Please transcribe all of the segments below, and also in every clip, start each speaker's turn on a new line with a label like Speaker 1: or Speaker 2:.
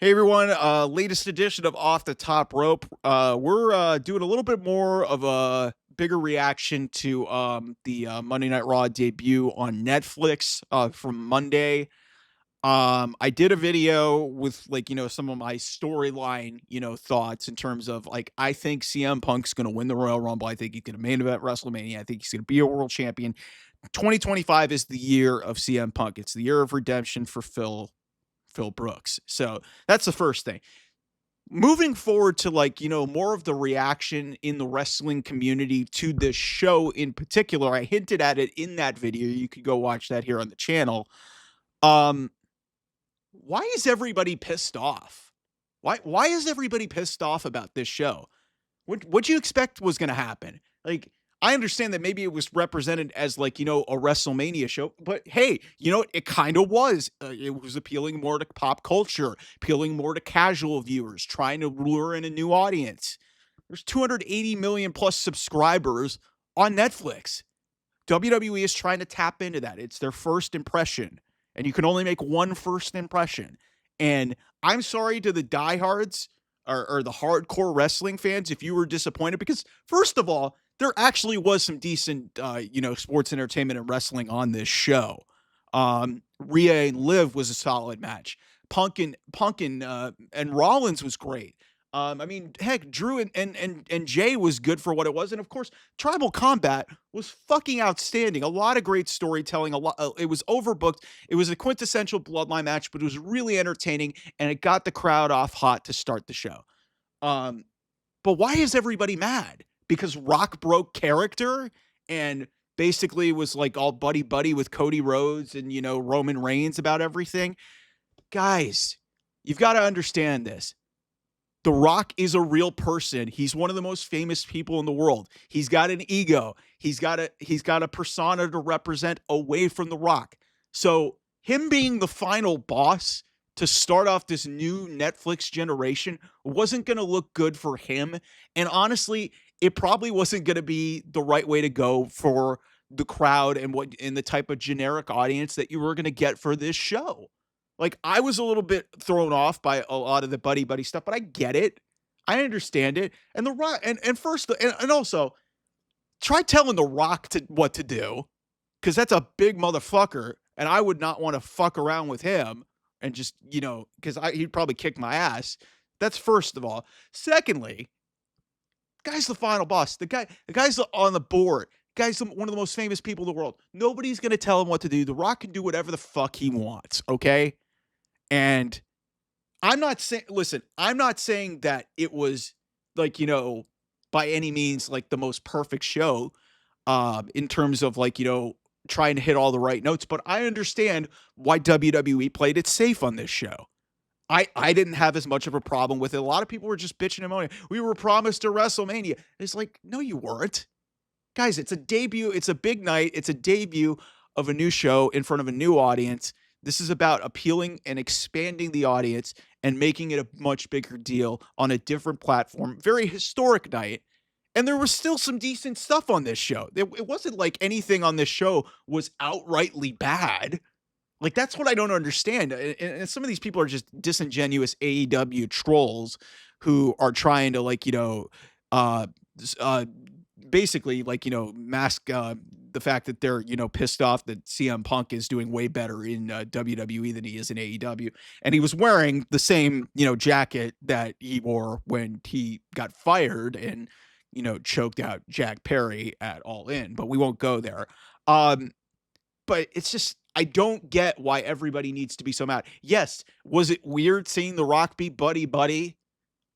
Speaker 1: Hey everyone, latest edition of Off the Top Rope. We're doing a little bit more of a bigger reaction to the Monday Night Raw debut on Netflix from Monday. I did a video with some of my storyline, thoughts in terms of I think CM Punk's going to win the Royal Rumble. I think he's going to main event WrestleMania. I think he's going to be a world champion. 2025 is the year of CM Punk. It's the year of redemption for Phil Brooks. So that's the first thing. Moving forward to more of the reaction in the wrestling community to this show in particular. I hinted at it in that video. You could go watch that here on the channel. Um, why is everybody pissed off? Why is everybody pissed off about this show? What you expect was going to happen? I understand that maybe it was represented as a WrestleMania show, but hey, it kind of was. It was appealing more to pop culture, appealing more to casual viewers, trying to lure in a new audience. There's 280 million plus subscribers on Netflix. WWE is trying to tap into that. It's their first impression, and you can only make one first impression. And I'm sorry to the diehards or the hardcore wrestling fans if you were disappointed, because first of all, there actually was some decent, sports entertainment and wrestling on this show. Rhea and Liv was a solid match. Punk and Rollins was great. I mean, heck, Drew and Jay was good for what it was, and of course, Tribal Combat was fucking outstanding. A lot of great storytelling. It was overbooked. It was a quintessential Bloodline match, but it was really entertaining, and it got the crowd off hot to start the show. But why is everybody mad? Because Rock broke character and basically was all buddy buddy with Cody Rhodes and Roman Reigns about everything. Guys, you've got to understand this. The Rock is a real person. He's one of the most famous people in the world. He's got an ego. He's got a persona to represent away from The Rock. So him being the final boss to start off this new Netflix generation wasn't going to look good for him. And honestly, it probably wasn't going to be the right way to go for the crowd and the type of generic audience that you were going to get for this show. I was a little bit thrown off by a lot of the buddy buddy stuff, but I get it. I understand it. And the Rock and also try telling the Rock what to do, because that's a big motherfucker, and I would not want to fuck around with him and just, because he'd probably kick my ass. That's first of all. Secondly, guy's the final boss. The guy's on the board. Guy's one of the most famous people in the world. Nobody's going to tell him what to do. The Rock can do whatever the fuck he wants, okay? And I'm not saying that it was by any means the most perfect show in terms of trying to hit all the right notes, but I understand why WWE played it safe on this show. I didn't have as much of a problem with it. A lot of people were just bitching and moaning. We were promised a WrestleMania. It's no, you weren't. Guys, it's a debut. It's a big night. It's a debut of a new show in front of a new audience. This is about appealing and expanding the audience and making it a much bigger deal on a different platform. Very historic night. And there was still some decent stuff on this show. It wasn't like anything on this show was outrightly bad. That's what I don't understand. And some of these people are just disingenuous AEW trolls who are trying to basically mask the fact that they're pissed off that CM Punk is doing way better in WWE than he is in AEW, and he was wearing the same jacket that he wore when he got fired and choked out Jack Perry at All In, but we won't go there. But it's just, I don't get why everybody needs to be so mad. Yes, was it weird seeing The Rock be buddy buddy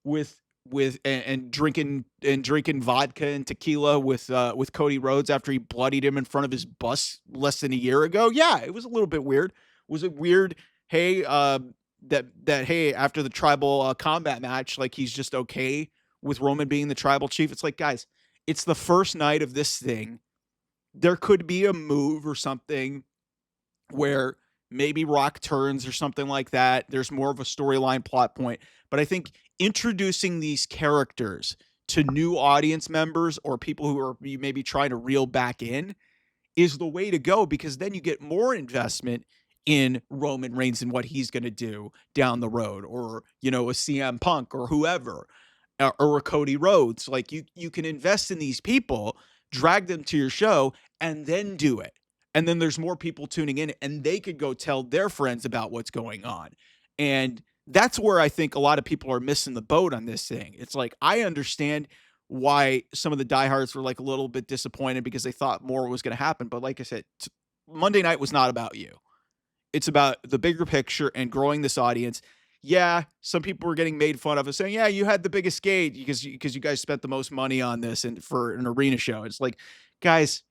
Speaker 1: with drinking vodka and tequila with Cody Rhodes after he bloodied him in front of his bus less than a year ago? Yeah, it was a little bit weird. Was it weird? Hey, hey, after the tribal combat match, he's just okay with Roman being the tribal chief. It's guys, it's the first night of this thing. There could be a move or something where maybe Rock turns or something like that. There's more of a storyline plot point. But I think introducing these characters to new audience members or people who are maybe trying to reel back in is the way to go, because then you get more investment in Roman Reigns and what he's going to do down the road, or a CM Punk or whoever, or a Cody Rhodes. Like you can invest in these people, drag them to your show, and then do it. And then there's more people tuning in, and they could go tell their friends about what's going on. And that's where I think a lot of people are missing the boat on this thing. It's like, I understand why some of the diehards were like a little bit disappointed because they thought more was going to happen. But like I said, Monday night was not about you. It's about the bigger picture and growing this audience. Yeah, some people were getting made fun of and saying, "Yeah, you had the biggest gate because you guys spent the most money on this and for an arena show." It's like, guys,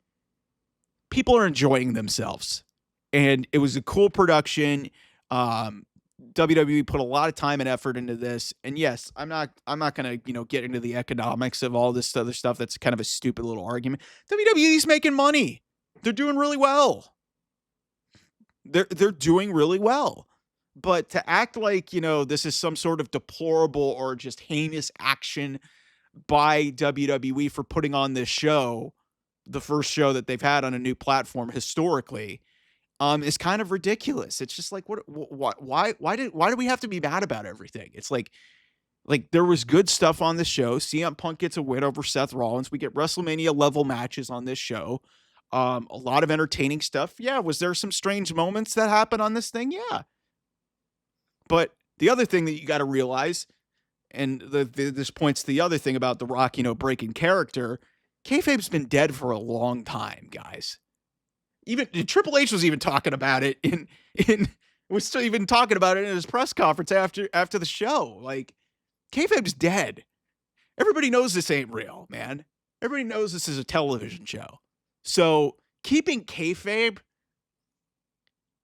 Speaker 1: people are enjoying themselves, and it was a cool production. Um, WWE put a lot of time and effort into this, and yes, I'm not gonna get into the economics of all this other stuff. That's kind of a stupid little argument. WWE's making money. They're doing really well. They're doing really well. But to act like, this is some sort of deplorable or just heinous action by WWE for putting on this show, the first show that they've had on a new platform historically, is kind of ridiculous. It's just like, why do we have to be mad about everything? It's like there was good stuff on the show. CM Punk gets a win over Seth Rollins. We get WrestleMania level matches on this show. A lot of entertaining stuff. Yeah. Was there some strange moments that happened on this thing? Yeah. But the other thing that you got to realize, and this points to the other thing about The Rock, breaking character, kayfabe's been dead for a long time, guys. Even Triple H was even talking about it was still even talking about it in his press conference after the show. Like, kayfabe's dead. Everybody knows this ain't real, man. Everybody knows this is a television show. So keeping kayfabe,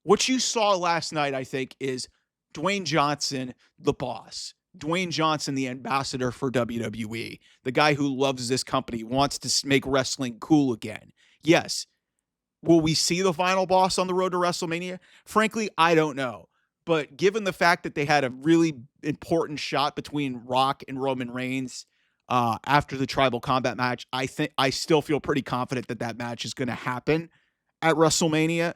Speaker 1: what you saw last night, I think, is Dwayne Johnson, the boss. Dwayne Johnson, the ambassador for WWE, the guy who loves this company, wants to make wrestling cool again. Yes. Will we see the final boss on the road to WrestleMania? Frankly, I don't know. But given the fact that they had a really important shot between Rock and Roman Reigns after the Tribal Combat match, I still feel pretty confident that match is going to happen at WrestleMania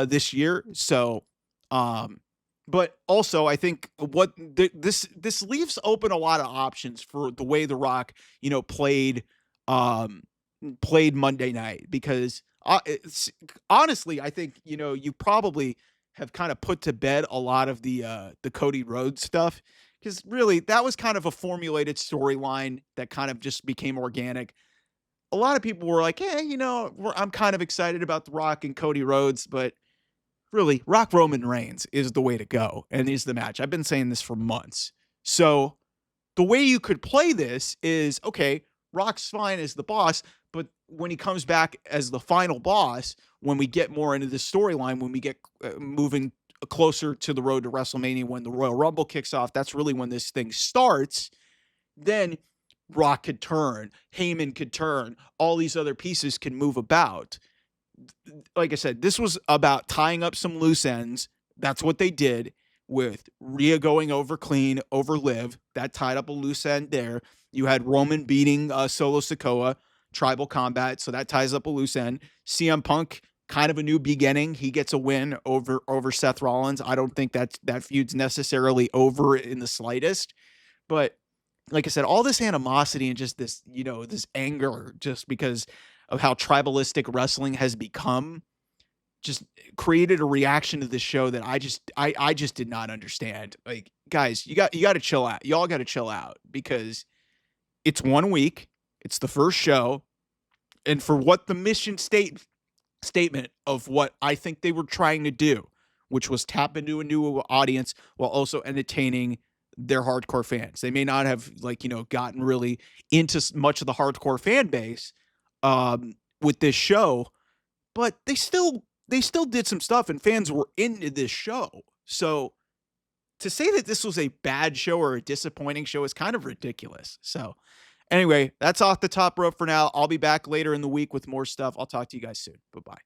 Speaker 1: this year. So, but also I think this leaves open a lot of options for the way The Rock, played Monday night, because honestly, I think, you probably have kind of put to bed a lot of the Cody Rhodes stuff, because really that was kind of a formulated storyline that kind of just became organic. A lot of people were like, "Hey, I'm kind of excited about The Rock and Cody Rhodes," but really, Rock Roman Reigns is the way to go and is the match. I've been saying this for months. So the way you could play this is, okay, Rock's fine as the boss, but when he comes back as the final boss, when we get more into the storyline, when we get moving closer to the road to WrestleMania, when the Royal Rumble kicks off, that's really when this thing starts. Then Rock could turn, Heyman could turn, all these other pieces can move about. Like I said, this was about tying up some loose ends. That's what they did with Rhea going over clean over Liv. That tied up a loose end there. You had Roman beating Solo Sikoa, Tribal Combat, so that ties up a loose end. CM Punk, kind of a new beginning. He gets a win over Seth Rollins. I don't think that feud's necessarily over in the slightest. But like I said, all this animosity and just this, this anger just because of how tribalistic wrestling has become, just created a reaction to this show that I just did not understand. Like, guys, you got to chill out. Y'all got to chill out, because it's 1 week. It's the first show. And for what the mission statement of what I think they were trying to do, which was tap into a new audience while also entertaining their hardcore fans. They may not have gotten really into much of the hardcore fan base with this show, but they still did some stuff and fans were into this show. So to say that this was a bad show or a disappointing show is kind of ridiculous. So anyway, that's off the top rope for now. I'll be back later in the week with more stuff. I'll talk to you guys soon. Bye-bye.